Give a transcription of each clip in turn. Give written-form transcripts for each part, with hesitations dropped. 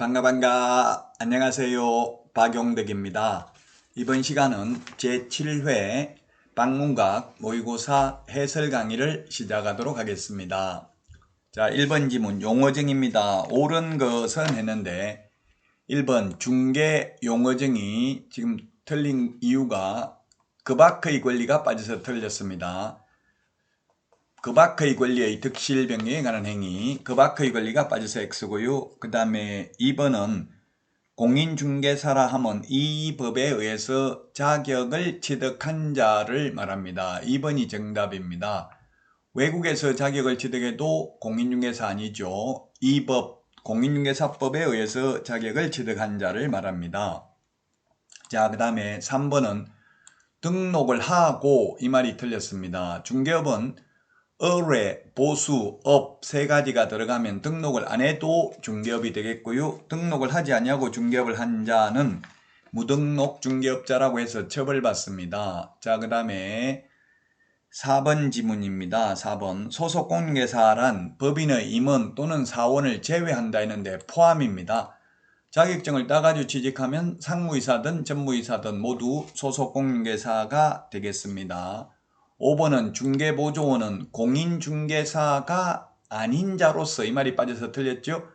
반가. 안녕하세요. 박용덕입니다. 이번 시간은 제7회 방문각 모의고사 해설 강의를 시작하도록 하겠습니다. 자, 1번 지문 용어정입니다. 옳은 것은 했는데 1번 중개 용어정이 지금 틀린 이유가 그 밖의 권리가 빠져서 틀렸습니다. 그 밖의 권리의 득실 변경에 관한 행위, 그 밖의 권리가 빠져서 X고요. 그 다음에 2번은 공인중개사라 하면 이 법에 의해서 자격을 취득한 자를 말합니다. 2번이 정답입니다. 외국에서 자격을 취득해도 공인중개사 아니죠. 이 법, 공인중개사법에 의해서 자격을 취득한 자를 말합니다. 자, 그 다음에 3번은 등록을 하고 이 말이 틀렸습니다. 중개업은 의뢰, 보수, 업 세 가지가 들어가면 등록을 안 해도 중개업이 되겠고요. 등록을 하지 아니하고 중개업을 한 자는 무등록 중개업자라고 해서 처벌받습니다. 자, 그 다음에 4번 지문입니다. 4번 소속공인중개사란 법인의 임원 또는 사원을 제외한다 했는데 포함입니다. 자격증을 따가지고 취직하면 상무이사든 전무이사든 모두 소속공인중개사가 되겠습니다. 5번은 중개보조원은 공인중개사가 아닌 자로서 이 말이 빠져서 틀렸죠.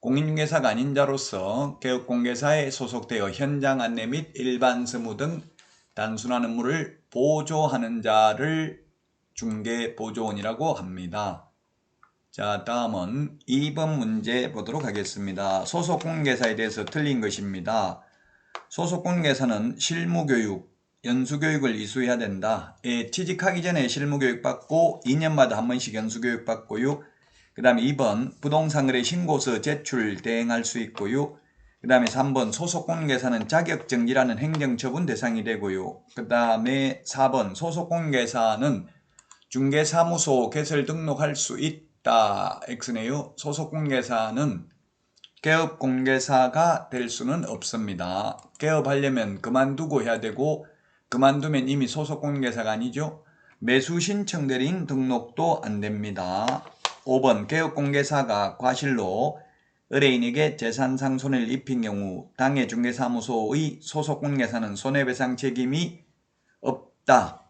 공인중개사가 아닌 자로서 개업공개사에 소속되어 현장 안내 및 일반 서무 등 단순한 업무를 보조하는 자를 중개보조원이라고 합니다. 자, 다음은 2번 문제 보도록 하겠습니다. 소속공인중개사에 대해서 틀린 것입니다. 소속공인중개사는 실무교육, 연수교육을 이수해야 된다. 취직하기 전에 실무교육 받고 2년마다 한 번씩 연수교육 받고요. 그 다음에 2번 부동산거래 신고서 제출 대행할 수 있고요. 그 다음에 3번 소속공인중개사는 자격정지라는 행정처분 대상이 되고요. 그 다음에 4번 소속공인중개사는 중개사무소 개설 등록할 수 있다. X네요. 소속공인중개사는 개업공개사가 될 수는 없습니다. 개업하려면 그만두고 해야 되고 그만두면 이미 소속공인중개사가 아니죠. 매수 신청 대리인 등록도 안 됩니다. 5번 개업공개사가 과실로 의뢰인에게 재산상손해를 입힌 경우 당해 중개사무소의 소속공인중개사는 손해배상 책임이 없다.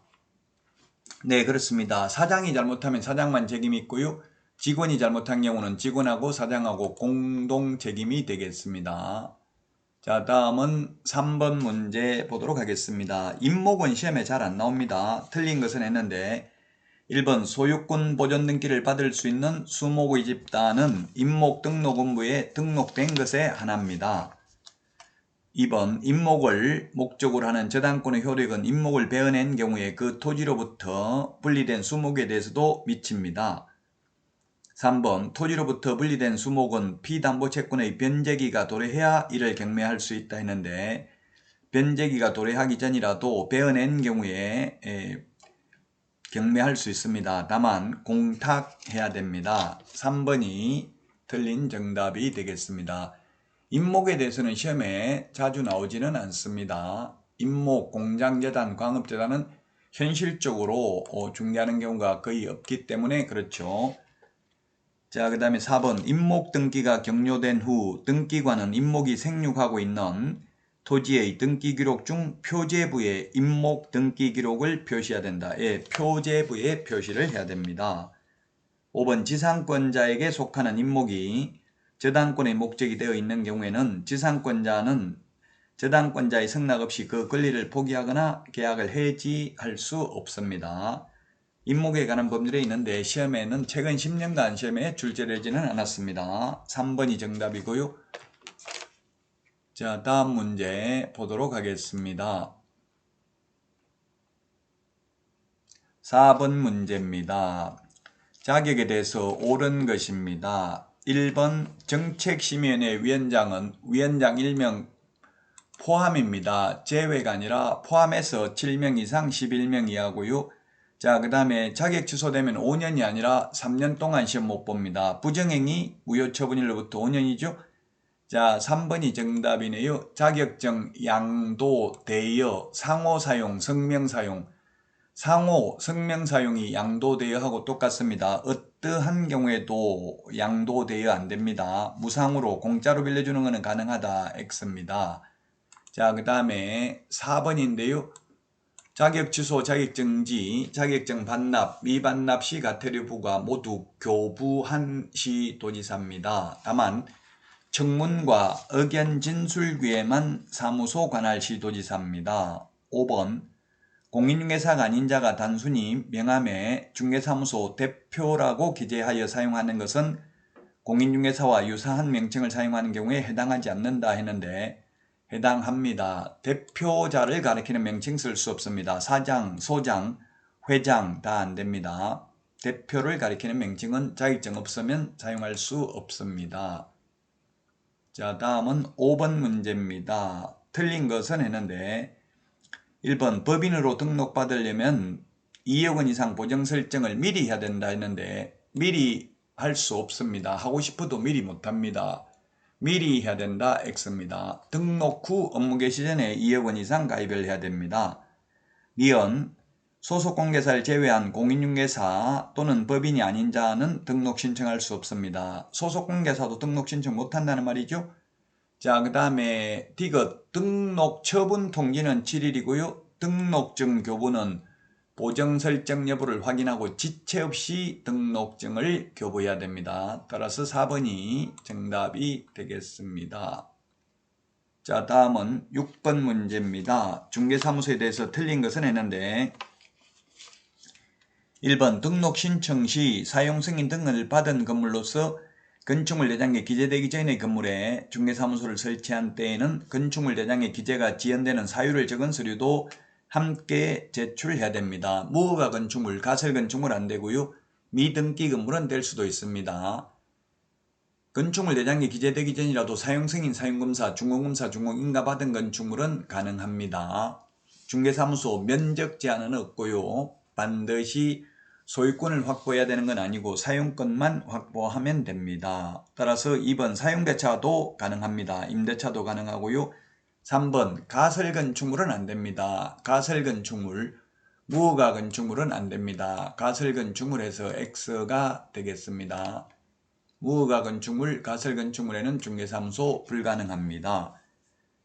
네, 그렇습니다. 사장이 잘못하면 사장만 책임이 있고요. 직원이 잘못한 경우는 직원하고 사장하고 공동 책임이 되겠습니다. 자, 다음은 3번 문제 보도록 하겠습니다. 임목은 시험에 잘 안 나옵니다. 틀린 것은 했는데 1번 소유권 보존 등기를 받을 수 있는 수목의 집단은 임목등록본부에 등록된 것에 한합니다. 2번 임목을 목적으로 하는 저당권의 효력은 임목을 베어낸 경우에 그 토지로부터 분리된 수목에 대해서도 미칩니다. 3번 토지로부터 분리된 수목은 피담보채권의 변제기가 도래해야 이를 경매할 수 있다 했는데 변제기가 도래하기 전이라도 베어낸 경우에 경매할 수 있습니다. 다만 공탁해야 됩니다. 3번이 틀린 정답이 되겠습니다. 임목에 대해서는 시험에 자주 나오지는 않습니다. 임목, 공장재단, 광업재단은 현실적으로 중개하는 경우가 거의 없기 때문에 그렇죠. 자, 그 다음에 4번 임목 등기가 격려된 후 등기관은 임목이 생육하고 있는 토지의 등기 기록 중 표제부에 임목 등기 기록을 표시해야 된다. 예, 표제부에 표시를 해야 됩니다. 5번 지상권자에게 속하는 임목이 저당권의 목적이 되어 있는 경우에는 지상권자는 저당권자의 승낙 없이 그 권리를 포기하거나 계약을 해지할 수 없습니다. 임목에 관한 법률에 있는데 시험에는 최근 10년간 시험에 출제되지는 않았습니다. 3번이 정답이고요. 자, 다음 문제 보도록 하겠습니다. 4번 문제입니다. 자격에 대해서 옳은 것입니다. 1번 정책심의위원회 위원장은 위원장 1명 포함입니다. 제외가 아니라 포함해서 7명 이상 11명 이하고요. 자, 그 다음에 자격 취소되면 5년이 아니라 3년 동안 시험 못 봅니다. 부정행위 무효처분일로부터 5년이죠. 자, 3번이 정답이네요. 자격증, 양도, 대여, 상호사용, 성명사용. 상호 성명 사용이 양도되어 하고 똑같습니다. 어떠한 경우에도 양도되어 안됩니다. 무상으로 공짜로 빌려주는 것은 가능하다. X입니다. 자, 그 다음에 4번인데요. 자격 취소, 자격정지, 자격증 반납, 미반납 시 과태료 부과 모두 교부한 시 도지사입니다. 다만 청문과 의견 진술 기에만 사무소 관할 시 도지사입니다. 5번 공인중개사가 아닌 자가 단순히 명함에 중개사무소 대표라고 기재하여 사용하는 것은 공인중개사와 유사한 명칭을 사용하는 경우에 해당하지 않는다 했는데 해당합니다. 대표자를 가리키는 명칭 쓸 수 없습니다. 사장, 소장, 회장 다 안됩니다. 대표를 가리키는 명칭은 자격증 없으면 사용할 수 없습니다. 자, 다음은 5번 문제입니다. 틀린 것은 했는데 1번 법인으로 등록받으려면 2억 원 이상 보정 설정을 미리 해야 된다 했는데 미리 할 수 없습니다. 하고 싶어도 미리 못합니다. 미리 해야 된다. X입니다. 등록 후 업무 개시 전에 2억 원 이상 가입을 해야 됩니다. 니은 소속공개사를 제외한 공인중개사 또는 법인이 아닌 자는 등록 신청할 수 없습니다. 소속공개사도 등록 신청 못한다는 말이죠. 자, 그 다음에 디귿 등록 처분 통지는 7일이고요. 등록증 교부는 보정 설정 여부를 확인하고 지체 없이 등록증을 교부해야 됩니다. 따라서 4번이 정답이 되겠습니다. 자, 다음은 6번 문제입니다. 중개사무소에 대해서 틀린 것은 했는데 1번 등록 신청 시 사용 승인 등을 받은 건물로서 건축물 내장에 기재되기 전의 건물에 중개사무소를 설치한 때에는 건축물 내장에 기재가 지연되는 사유를 적은 서류도 함께 제출해야 됩니다. 무허가 건축물, 가설 건축물 안 되고요. 미등기 건물은 될 수도 있습니다. 건축물 내장에 기재되기 전이라도 사용승인, 사용검사, 중공검사, 중공인가 받은 건축물은 가능합니다. 중개사무소 면적 제한은 없고요. 반드시 소유권을 확보해야 되는 건 아니고 사용권만 확보하면 됩니다. 따라서 2번 사용대차도 가능합니다. 임대차도 가능하고요. 3번 가설 건축물은 안됩니다. 가설 건축물, 무허가 건축물은 안됩니다. 가설 건축물에서 X가 되겠습니다. 무허가 건축물, 가설 건축물에는 중개사무소 불가능합니다.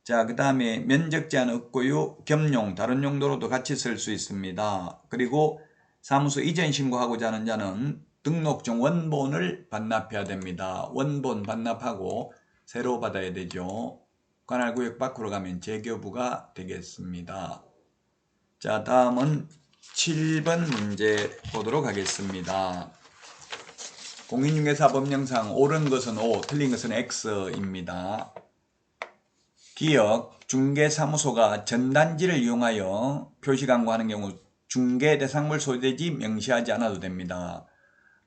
자, 그 다음에 면적 제한 없고요. 겸용, 다른 용도로도 같이 쓸 수 있습니다. 그리고 사무소 이전 신고하고자 하는 자는 등록증 원본을 반납해야 됩니다. 원본 반납하고 새로 받아야 되죠. 관할구역 밖으로 가면 재교부가 되겠습니다. 자, 다음은 7번 문제 보도록 하겠습니다. 공인중개사 법령상 옳은 것은 O, 틀린 것은 X입니다. 기역, 중개사무소가 전단지를 이용하여 표시 광고하는 경우 중개대상물 소재지 명시하지 않아도 됩니다.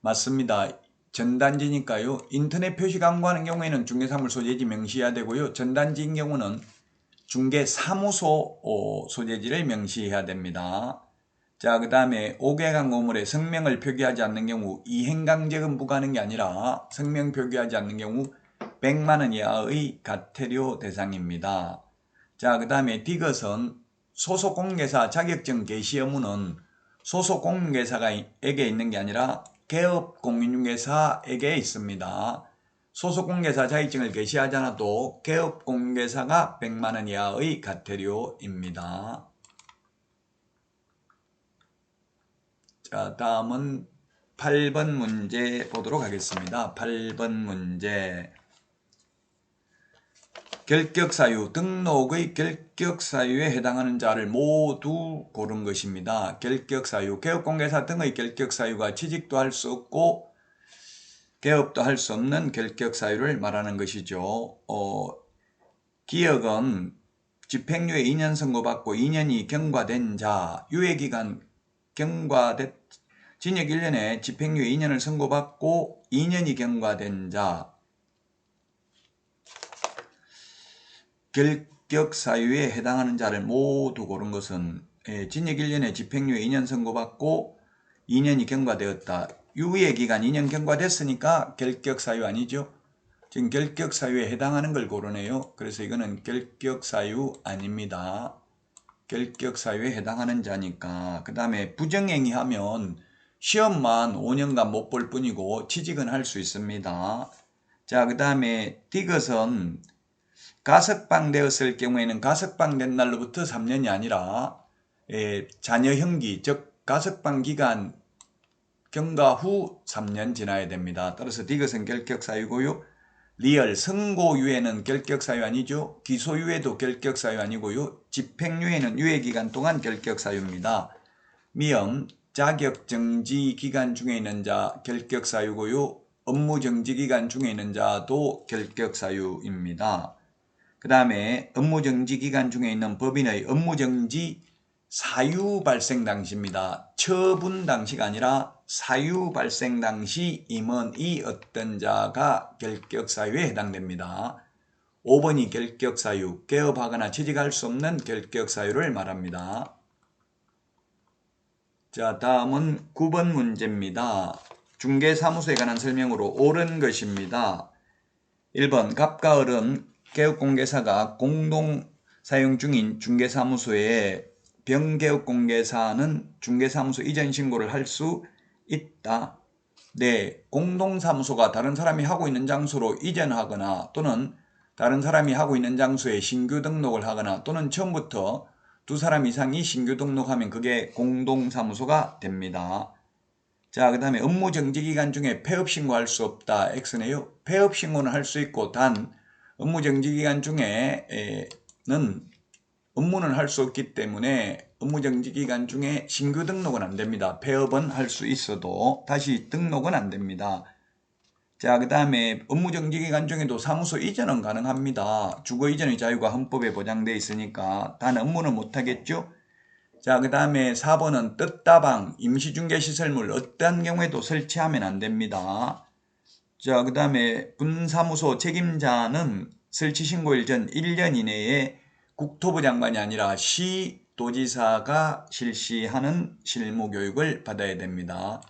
맞습니다. 전단지니까요. 인터넷 표시 광고하는 경우에는 중개사물 소재지 명시해야 되고요. 전단지인 경우는 중개사무소 소재지를 명시해야 됩니다. 자, 그 다음에 5개 광고물에 성명을 표기하지 않는 경우 이행강제금 부과하는 게 아니라 성명 표기하지 않는 경우 100만원 이하의 과태료 대상입니다. 자, 그 다음에 디귿은 소속공개사 자격증 개시 의무는 소속공개사에게 있는 게 아니라 개업공인중개사에게 있습니다. 소속공개사 자격증을 개시하지 않아도 개업공개사가 100만원 이하의 과태료입니다. 자, 다음은 8번 문제 보도록 하겠습니다. 8번 문제. 결격사유, 등록의 결격사유에 해당하는 자를 모두 고른 것입니다. 결격사유, 개업공개사 등의 결격사유가 취직도 할 수 없고 개업도 할 수 없는 결격사유를 말하는 것이죠. 기역은 집행유예 2년 선고받고 2년이 경과된 자, 유예기간 징역 1년에 집행유예 2년을 선고받고 2년이 경과된 자, 결격사유에 해당하는 자를 모두 고른 것은 징역 1년에 집행유예 2년 선고받고 2년이 경과되었다. 유예기간 2년 경과됐으니까 결격사유 아니죠. 지금 결격사유에 해당하는 걸 고르네요. 그래서 이거는 결격사유 아닙니다. 결격사유에 해당하는 자니까. 그 다음에 부정행위 하면 시험만 5년간 못 볼 뿐이고 취직은 할 수 있습니다. 자, 그 다음에 디귿은 가석방 되었을 경우에는 가석방 된 날로부터 3년이 아니라 자녀 형기, 즉 가석방 기간 경과 후 3년 지나야 됩니다. 따라서 디귿은 결격사유고요. 리얼 선고유예는 결격사유 아니죠. 기소유예도 결격사유 아니고요. 집행유예는 유예기간 동안 결격사유입니다. 미음 자격정지 기간 중에 있는 자 결격사유고요. 업무정지 기간 중에 있는 자도 결격사유입니다. 그 다음에 업무정지 기간 중에 있는 법인의 업무정지 사유 발생 당시입니다. 처분 당시가 아니라 사유 발생 당시 임원이 어떤 자가 결격사유에 해당됩니다. 5번이 결격사유, 개업하거나 취직할 수 없는 결격사유를 말합니다. 자, 다음은 9번 문제입니다. 중개사무소에 관한 설명으로 옳은 것입니다. 1번 갑과 을은 개업공개사가 공동 사용 중인 중개사무소에 병개업공개사는 중개사무소 이전 신고를 할 수 있다. 네, 공동사무소가 다른 사람이 하고 있는 장소로 이전하거나 또는 다른 사람이 하고 있는 장소에 신규 등록을 하거나 또는 처음부터 두 사람 이상이 신규 등록하면 그게 공동사무소가 됩니다. 자, 그 다음에 업무정지기간 중에 폐업신고할 수 없다. X네요. 폐업신고는 할 수 있고 단 업무정지기간 중에는 업무는 할 수 없기 때문에 업무정지기간 중에 신규 등록은 안 됩니다. 폐업은 할 수 있어도 다시 등록은 안 됩니다. 자, 그 다음에 업무정지기간 중에도 사무소 이전은 가능합니다. 주거 이전의 자유가 헌법에 보장되어 있으니까 단 업무는 못하겠죠. 자, 그 다음에 4번은 뜻다방, 임시중개시설물 어떠한 경우에도 설치하면 안 됩니다. 자, 그 다음에 분사무소 책임자는 설치신고일 전 1년 이내에 국토부 장관이 아니라 시도지사가 실시하는 실무교육을 받아야 됩니다.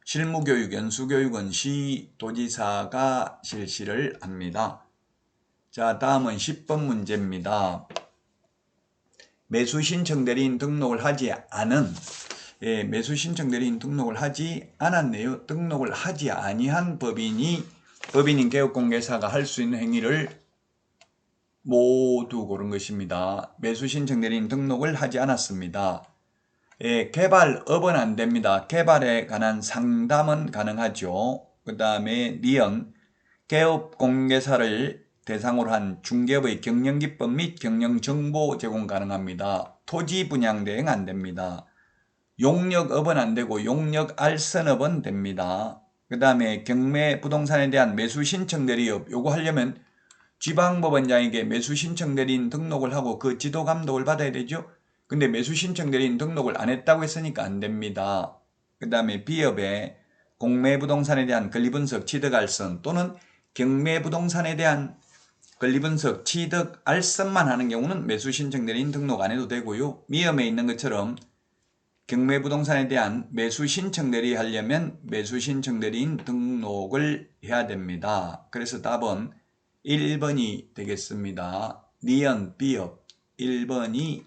실무교육, 연수교육은 시도지사가 실시를 합니다. 자, 다음은 10번 문제입니다. 매수신청 대리인 등록을 하지 않은 매수신청 대리인 등록을 하지 않았네요. 등록을 하지 아니한 법인인 개업공개사가 할 수 있는 행위를 모두 고른 것입니다. 매수신청 대리인 등록을 하지 않았습니다. 개발업은 안 됩니다. 개발에 관한 상담은 가능하죠. 그 다음에 니은 개업공개사를 대상으로 한 중개업의 경영기법 및 경영정보 제공 가능합니다. 토지 분양 대행 안 됩니다. 용역업은 안 되고 용역알선업은 됩니다. 그 다음에 경매 부동산에 대한 매수신청 대리업 요거 하려면 지방법원장에게 매수신청 대리인 등록을 하고 그 지도 감독을 받아야 되죠. 근데 매수신청 대리인 등록을 안 했다고 했으니까 안 됩니다. 그 다음에 B업에 공매부동산에 대한 권리분석 취득알선 또는 경매부동산에 대한 권리분석 취득알선만 하는 경우는 매수신청 대리인 등록 안 해도 되고요. 미음에 있는 것처럼 경매부동산에 대한 매수신청 대리 하려면 매수신청 대리인 등록을 해야 됩니다. 그래서 답은 1번이 되겠습니다. 니은 B업 1번이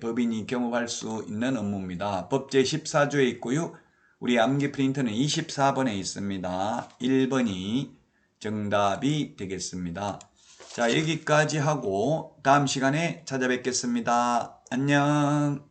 법인이 겸업할 수 있는 업무입니다. 법 제14조에 있고요. 우리 암기 프린터는 24번에 있습니다. 1번이 정답이 되겠습니다. 자, 여기까지 하고 다음 시간에 찾아뵙겠습니다. 안녕.